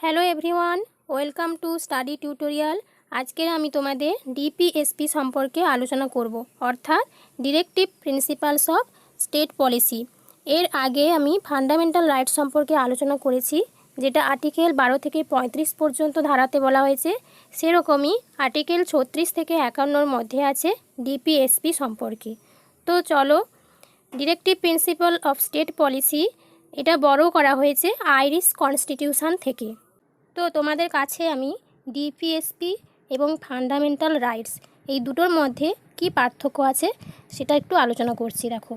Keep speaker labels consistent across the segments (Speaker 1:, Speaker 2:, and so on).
Speaker 1: Hello everyone, welcome to study tutorial. আজকের আমি তোমাদের ডিপিএসপি সম্পর্কে আলোচনা করব, অর্থাৎ directive principles of state policy. এর আগে আমি ফান্ডামেন্টাল রাইটস সম্পর্কে আলোচনা করেছি, যেটা আর্টিকেল 12 থেকে 35 পর্যন্ত ধারাতে বলা হয়েছে। সেরকমই আর্টিকেল 36 থেকে 51-র মধ্যে আছে ডিপিএসপি সম্পর্কে। তো চলো, directive principal of state policy এটা বড় করা হয়েছে আইরিশ কনস্টিটিউশন থেকে। তো তোমাদের কাছে আমি ডিপিএসপি এবং ফান্ডামেন্টাল রাইটস এই দুটোর মধ্যে কি পার্থক্য আছে সেটা একটু আলোচনা করছি। দেখো,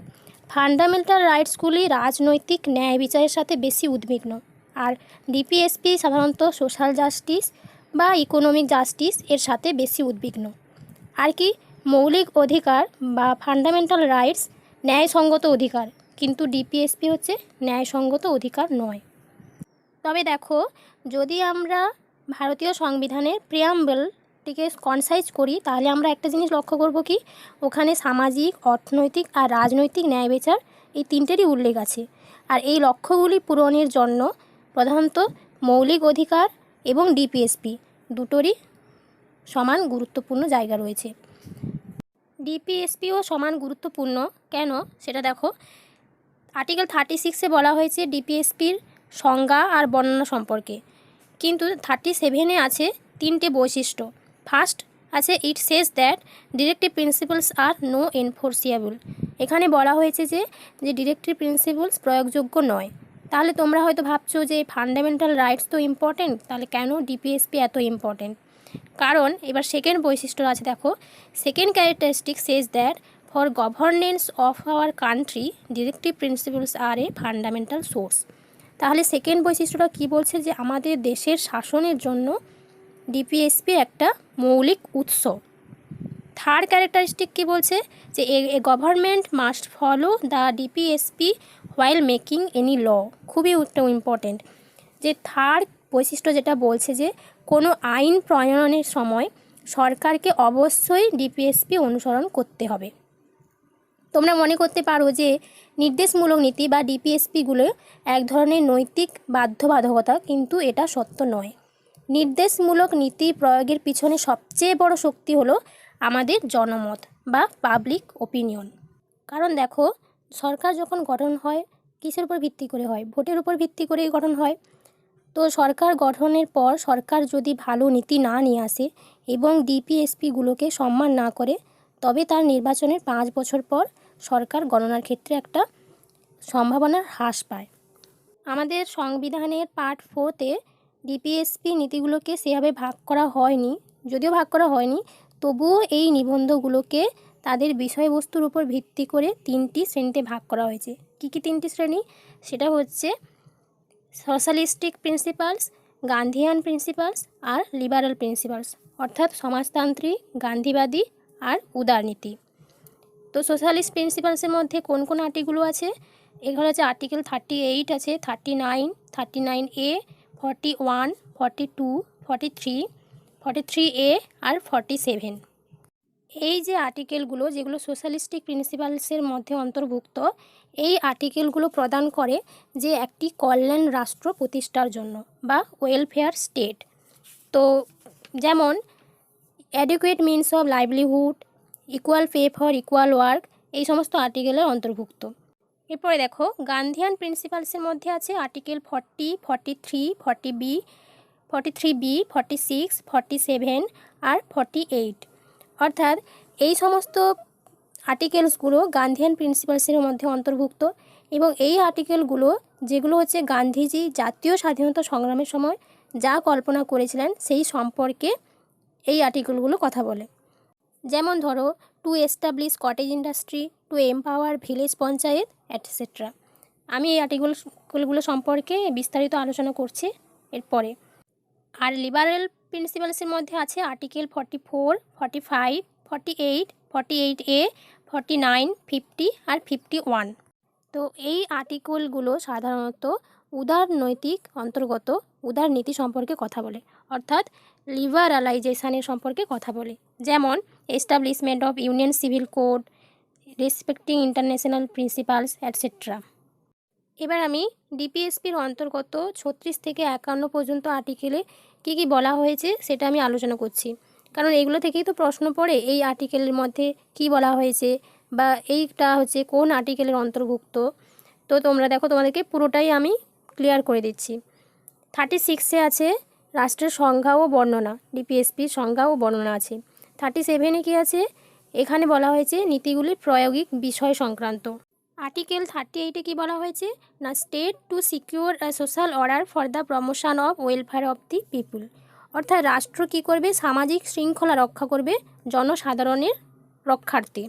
Speaker 1: ফান্ডামেন্টাল রাইটসগুলি রাজনৈতিক ন্যায় বিচারের সাথে বেশি উদ্বিগ্ন, আর ডিপিএসপি সাধারণত সোশ্যাল জাস্টিস বা ইকোনমিক জাস্টিস এর সাথে বেশি উদ্বিগ্ন। আর কি, মৌলিক অধিকার বা ফান্ডামেন্টাল রাইটস ন্যায়সঙ্গত অধিকার, কিন্তু ডিপিএসপি হচ্ছে ন্যায়সঙ্গত অধিকার নয়। তবে দেখো, যদি আমরা ভারতীয় সংবিধানের প্রিয়াম্বলটিকে কনসাইজ করি, তাহলে আমরা একটা জিনিস লক্ষ্য করব কি, ওখানে সামাজিক, অর্থনৈতিক আর রাজনৈতিক ন্যায় বিচার এই তিনটেরই উল্লেখ আছে। আর এই লক্ষ্যগুলি পূরণের জন্য প্রধানত মৌলিক অধিকার এবং ডিপিএসপি দুটোরই সমান গুরুত্বপূর্ণ জায়গা রয়েছে। ডিপিএসপিও সমান গুরুত্বপূর্ণ কেন সেটা দেখো, আর্টিকেল 36-এ বলা হয়েছে ডিপিএসপির সংজ্ঞা আর বর্ণনা সম্পর্কে, কিন্তু 37-এ আছে তিনটে বৈশিষ্ট্য। ফার্স্ট আছে, it says that directive principles are no enforceable. এখানে বলা হয়েছে যে ডিরেক্টিভ প্রিন্সিপালস প্রয়োগযোগ্য নয়। তাহলে তোমরা হয়তো ভাবছো যে ফান্ডামেন্টাল রাইটস তো ইম্পর্টেন্ট, তাহলে কেন ডিপিএসপি এত ইম্পর্টেন্ট? কারণ এবার সেকেন্ড বৈশিষ্ট্য আছে, দেখো, second characteristic says that for governance of our country directive principles are a fundamental source. তাহলে সেকেন্ড বৈশিষ্ট্যটা কি বলছে, যে আমাদের দেশের শাসনের জন্য ডিপিএসপি একটা মৌলিক উৎস। থার্ড ক্যারেক্টারিস্টিক কি বলছে, যে a government must follow the DPSP while making any law. খুবই ইম্পর্টেন্ট, যে থার্ড বৈশিষ্ট্য যেটা বলছে যে কোনো আইন প্রণয়নের সময় সরকারকে অবশ্যই ডিপিএসপি অনুসরণ করতে হবে। তোমরা মনে করতে পারো যে নির্দেশমূলক নীতি বা ডিপিএসপিগুলো এক ধরনের নৈতিক বাধ্যবাধকতা, কিন্তু এটা সত্য নয়। নির্দেশমূলক নীতি প্রয়োগের পিছনে সবচেয়ে বড় শক্তি হলো আমাদের জনমত বা পাবলিক ওপিনিয়ন। কারণ দেখো, সরকার যখন গঠন হয় কিসের উপর ভিত্তি করে হয়? ভোটের উপর ভিত্তি করেই গঠন হয়। তো সরকার গঠনের পর সরকার যদি ভালো নীতি না নিয়ে আসে এবং ডিপিএসপিগুলোকে সম্মান না করে, তবে তার নির্বাচনের 5 বছর পর সরকার গণনার ক্ষেত্রে একটা সম্ভাবনার হ্রাস পায়। আমাদের সংবিধানের পার্ট 4-তে ডিপিএসপি নীতিগুলোকে সেভাবে ভাগ করা হয়নি। যদিও ভাগ করা হয়নি, তবুও এই নিবন্ধগুলোকে তাদের বিষয়বস্তুর উপর ভিত্তি করে 3টি শ্রেণীতে ভাগ করা হয়েছে। কী কী 3টি শ্রেণী? সেটা হচ্ছে সোশ্যালিস্টিক প্রিন্সিপালস, গান্ধিয়ান প্রিন্সিপালস আর লিবারাল প্রিন্সিপালস, অর্থাৎ সমাজতান্ত্রিক, গান্ধীবাদী আর উদারনীতি। তো সোশ্যালিস্ট প্রিন্সিপালসের মধ্যে কোন কোন আর্টিকেলগুলো আছে? এগুলো হচ্ছে আর্টিকেল 38 আছে, 39, 39A, 41, 42, 43, 43A আর 47। এই যে আর্টিকেলগুলো, যেগুলো সোশ্যালিস্টিক প্রিন্সিপালসের মধ্যে অন্তর্ভুক্ত, এই আর্টিকেলগুলো প্রদান করে যে একটি কল্যাণ রাষ্ট্র প্রতিষ্ঠার জন্য বা ওয়েলফেয়ার স্টেট। তো যেমন adequate means of livelihood, equal pay for equal work, এই সমস্ত আর্টিকেলের অন্তর্ভুক্ত। এরপরে দেখো, গান্ধিয়ান প্রিন্সিপালসের মধ্যে আছে আর্টিকেল 40, 43, 40B, 43B, 46, 47 আর 48। অর্থাৎ এই সমস্ত আর্টিকেলসগুলো গান্ধিয়ান প্রিন্সিপালসের মধ্যে অন্তর্ভুক্ত, এবং এই আর্টিকেলগুলো যেগুলো হচ্ছে গান্ধীজি জাতীয় স্বাধীনতা সংগ্রামের সময় যা কল্পনা করেছিলেন সেই সম্পর্কে এই আর্টিকেলগুলো কথা বলে। যেমন ধরো, to establish cottage industry, two empower village panchayat etcetera. আমি এই আর্টিকেলগুলো সম্পর্কে বিস্তারিত আলোচনা করছি এরপরে। আর লিবারেল প্রিন্সিপালসের মধ্যে আছে আর্টিকেল 44, 45, 48, 48A, 49, 50 আর 51। তো এই আর্টিকেলগুলো সাধারণত উদার নৈতিক অন্তর্গত উদার নীতি সম্পর্কে কথা বলে, অর্থাৎ লিবারালাইজেশনের সম্পর্কে কথা বলে। যেমন establishment of union civil code, respecting international principles etcetera. এবার আমি ডিপিএসপির অন্তর্গত 36 থেকে 51 পর্যন্ত আর্টিকেলে কী কী বলা হয়েছে সেটা আমি আলোচনা করছি, কারণ এগুলো থেকেই তো প্রশ্ন পড়ে এই আর্টিকেলের মধ্যে কি বলা হয়েছে বা এইটা হচ্ছে কোন আর্টিকেলের অন্তর্ভুক্ত। তো তোমরা দেখো, তোমাদেরকে পুরোটাই আমি ক্লিয়ার করে দিচ্ছি। 36-এ আছে রাষ্ট্রের সংজ্ঞা ও বর্ণনা, ডিপিএসপির সংজ্ঞা ও বর্ণনা আছে। 37-এ কী আছে, এখানে বলা হয়েছে নীতিগুলির প্রায়োগিক বিষয় সংক্রান্ত। আর্টিকেল 38-এ কী বলা হয়েছে না, state to secure social order for the promotion of welfare of the people, অর্থাৎ রাষ্ট্র কী করবে, সামাজিক শৃঙ্খলা রক্ষা করবে জনসাধারণের রক্ষার্থে।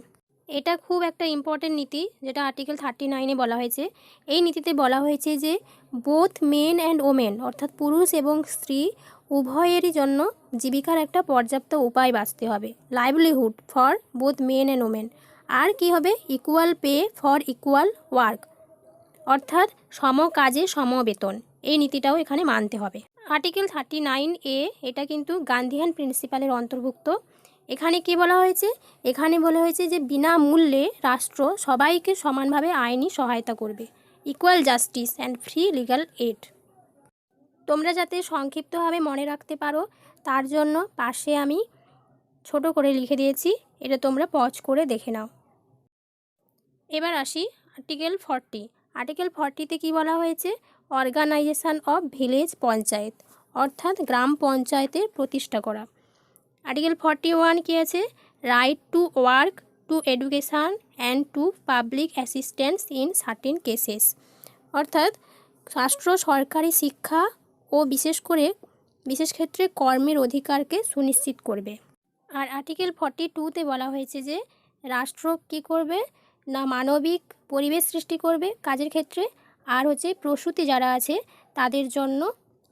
Speaker 1: এটা খুব একটা ইম্পর্টেন্ট নীতি, যেটা আর্টিকেল 39-এ বলা হয়েছে। এই নীতিতে বলা হয়েছে যে বোথ মেন অ্যান্ড ওমেন, অর্থাৎ পুরুষ এবং স্ত্রী উভয়েরই জন্য জীবিকার একটা পর্যাপ্ত উপায় বাঁচতে হবে, livelihood for both men and women. আর কি হবে, equal pay for equal work, অর্থাৎ সম কাজে সম বেতন। এই নীতিটাও এখানে মানতে হবে। আর্টিকেল 39A এটা কিন্তু গান্ধীয়ান প্রিন্সিপালের অন্তর্ভুক্ত। এখানে কি বলা হয়েছে, এখানে বলা হয়েছে যে বিনামূল্যে রাষ্ট্র সবাইকে সমানভাবে আইনি সহায়তা করবে, equal justice and free legal aid. তোমরা যাতে সংক্ষিপ্তভাবে মনে রাখতে পারো তার জন্য পাশে আমি ছোট করে লিখে দিয়েছি, এটা তোমরা পজ করে দেখে নাও। এবার আসি আর্টিকেল 40। আর্টিকেল 40-তে কী বলা হয়েছে, অর্গানাইজেশন অফ ভিলেজ পঞ্চায়েত, অর্থাৎ গ্রাম পঞ্চায়েতের প্রতিষ্ঠা করা। আর্টিকেল 41 কী আছে, right to work, two education and to public assistance in certain cases, অর্থাৎ রাষ্ট্র সরকারি শিক্ষা ও বিশেষ ক্ষেত্রে কর্মের অধিকারকে সুনিশ্চিত করবে। আর আর্টিকেল 42-তে বলা হয়েছে যে রাষ্ট্র কী করবে না, মানবিক পরিবেশ সৃষ্টি করবে কাজের ক্ষেত্রে, আর হচ্ছে প্রসূতি যারা আছে তাদের জন্য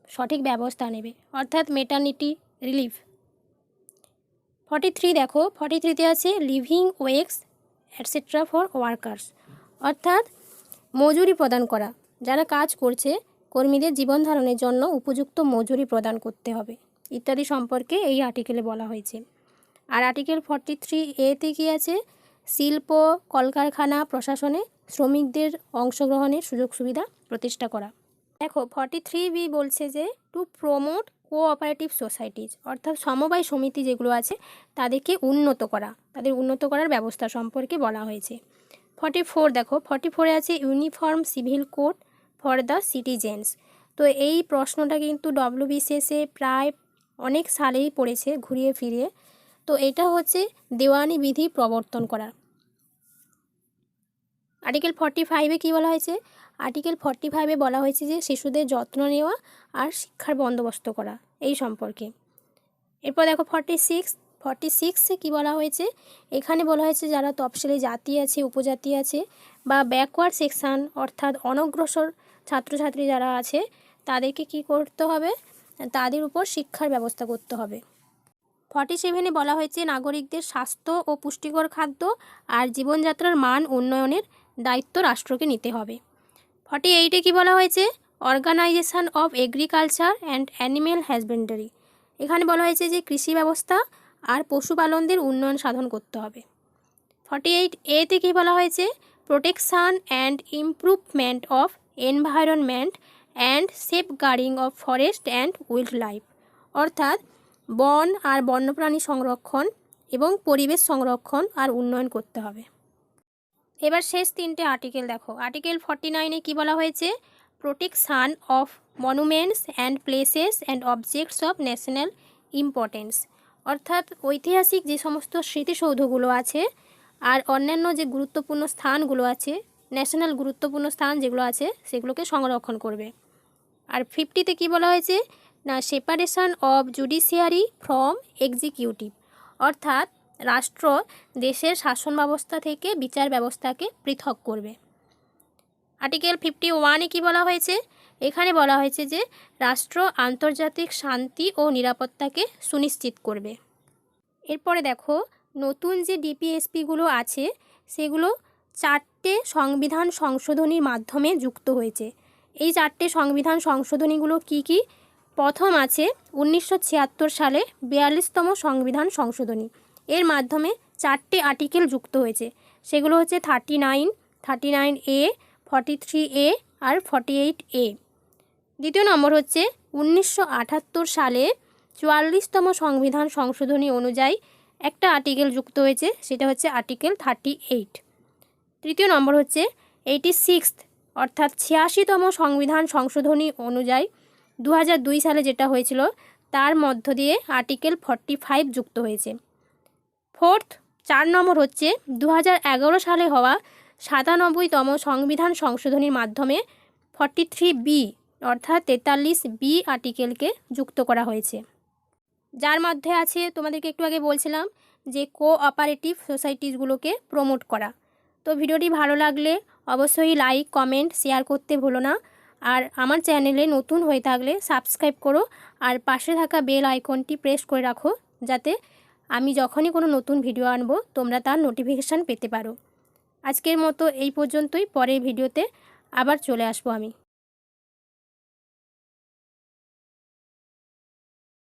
Speaker 1: সঠিক ব্যবস্থা নেবে, অর্থাৎ মেটার্নিটি রিলিফ। 43 দেখো, 43-তে আছে living wedge etcetera for workers, অর্থাৎ মজুরি প্রদান করা, যারা কাজ করছে কর্মীদের জীবন ধারণের জন্য উপযুক্ত মজুরি প্রদান করতে হবে ইত্যাদি সম্পর্কে এই আর্টিকেলে বলা হয়েছে। আর আর্টিকেল 43A-তে কী আছে, শিল্প কলকারখানা প্রশাসনে শ্রমিকদের অংশগ্রহণের সুযোগ সুবিধা প্রতিষ্ঠা করা। দেখো 43B বলছে যে টু প্রমোট কোঅপারেটিভ সোসাইটিজ, অর্থাৎ সমবায় সমিতি যেগুলো আছে তাদেরকে উন্নত করা, তাদের উন্নত করার ব্যবস্থা সম্পর্কে বলা হয়েছে। 44 দেখো, 44-এ আছে uniform civil code for the citizens. তো এই প্রশ্নটা কিন্তু WBCS-এ প্রায় অনেক সালেই পড়েছে ঘুরিয়ে ফিরিয়ে। তো এটা হচ্ছে দেওয়ানি বিধি প্রবর্তন করা। আর্টিকেল 45-এ কী বলা হয়েছে, আর্টিকেল 45-এ বলা হয়েছে যে শিশুদের যত্ন নেওয়া আর শিক্ষার বন্দোবস্ত করা এই সম্পর্কে। এরপর দেখো 46-এ কী বলা হয়েছে, এখানে বলা হয়েছে যারা তফসিলি জাতি আছে, উপজাতি আছে বা ব্যাকওয়ার্ড সেকশান, অর্থাৎ অনগ্রসর ছাত্রছাত্রী যারা আছে তাদেরকে কি করতে হবে, তাদের উপর শিক্ষার ব্যবস্থা করতে হবে। 47-এ বলা হয়েছে নাগরিকদের স্বাস্থ্য ও পুষ্টিকর খাদ্য আর জীবনযাত্রার মান উন্নয়নের দায়িত্ব রাষ্ট্রকে নিতে হবে। 48-এ কী বলা হয়েছে, organisation of agriculture and animal husbandry, এখানে বলা হয়েছে যে কৃষি ব্যবস্থা আর পশুপালনদের উন্নয়ন সাধন করতে হবে। 48A-তে কী বলা হয়েছে, protection and improvement of environment and safeguarding of forest and wild life, অর্থাৎ বন আর বন্যপ্রাণী সংরক্ষণ এবং পরিবেশ সংরক্ষণ আর উন্নয়ন করতে হবে। এবার শেষ তিনটে আর্টিকেল দেখো। আর্টিকেল 49-এ কী বলা হয়েছে, protection of monuments and places and objects of national importance, অর্থাৎ ঐতিহাসিক যে সমস্ত স্মৃতিসৌধগুলো আছে আর অন্যান্য যে গুরুত্বপূর্ণ স্থানগুলো আছে, ন্যাশনাল গুরুত্বপূর্ণ স্থান যেগুলো আছে সেগুলোকে সংরক্ষণ করবে। আর 50-তে কী বলা হয়েছে না, separation of judiciary from executive, অর্থাৎ রাষ্ট্র দেশের শাসন ব্যবস্থা থেকে বিচার ব্যবস্থাকে পৃথক করবে। আর্টিকেল 51-এ কী বলা হয়েছে, এখানে বলা হয়েছে যে রাষ্ট্র আন্তর্জাতিক শান্তি ও নিরাপত্তাকে সুনিশ্চিত করবে। এরপরে দেখো, নতুন যে ডিপিএসপিগুলো আছে সেগুলো 4টে সংবিধান সংশোধনীর মাধ্যমে যুক্ত হয়েছে। এই 4টে সংবিধান সংশোধনীগুলো কি কি, প্রথম আছে 1976 সালে 42তম সংবিধান সংশোধনী, এর মাধ্যমে 4টে আর্টিকেল যুক্ত হয়েছে, সেগুলো হচ্ছে 39, 39A, 43A আর 48A। দ্বিতীয় নম্বর হচ্ছে 1978 সালে 44তম সংবিধান সংশোধনী অনুযায়ী একটা আর্টিকেল যুক্ত হয়েছে, সেটা হচ্ছে আর্টিকেল 38। তৃতীয় নম্বর হচ্ছে 86 অর্থাৎ 86তম সংবিধান সংশোধনী অনুযায়ী 2002 সালে যেটা হয়েছিল তার মধ্য দিয়ে আর্টিকেল 45 যুক্ত হয়েছে। ফোর্থ 4 নম্বর হচ্ছে 2011 সালে হওয়া 97তম সংবিধান সংশোধনীর মাধ্যমে 43B অর্থাৎ 43B আর্টিকেলকে যুক্ত করা হয়েছে, যার মধ্যে আছে তোমাদেরকে একটু আগে বলছিলাম যে কোঅপারেটিভ সোসাইটিসগুলোকে প্রমোট করা। তো ভিডিওটি ভালো লাগলে অবশ্যই লাইক, কমেন্ট, শেয়ার করতে ভুলো না। আর আমার চ্যানেলে নতুন হয়ে থাকলে সাবস্ক্রাইব করো আর পাশে থাকা বেল আইকনটি প্রেস করে রাখো, যাতে আমি যখনই কোনো নতুন ভিডিও আনবো তোমরা তার নোটিফিকেশান পেতে পারো। আজকের মতো এই পর্যন্তই, পরের ভিডিওতে আবার চলে আসবো আমি।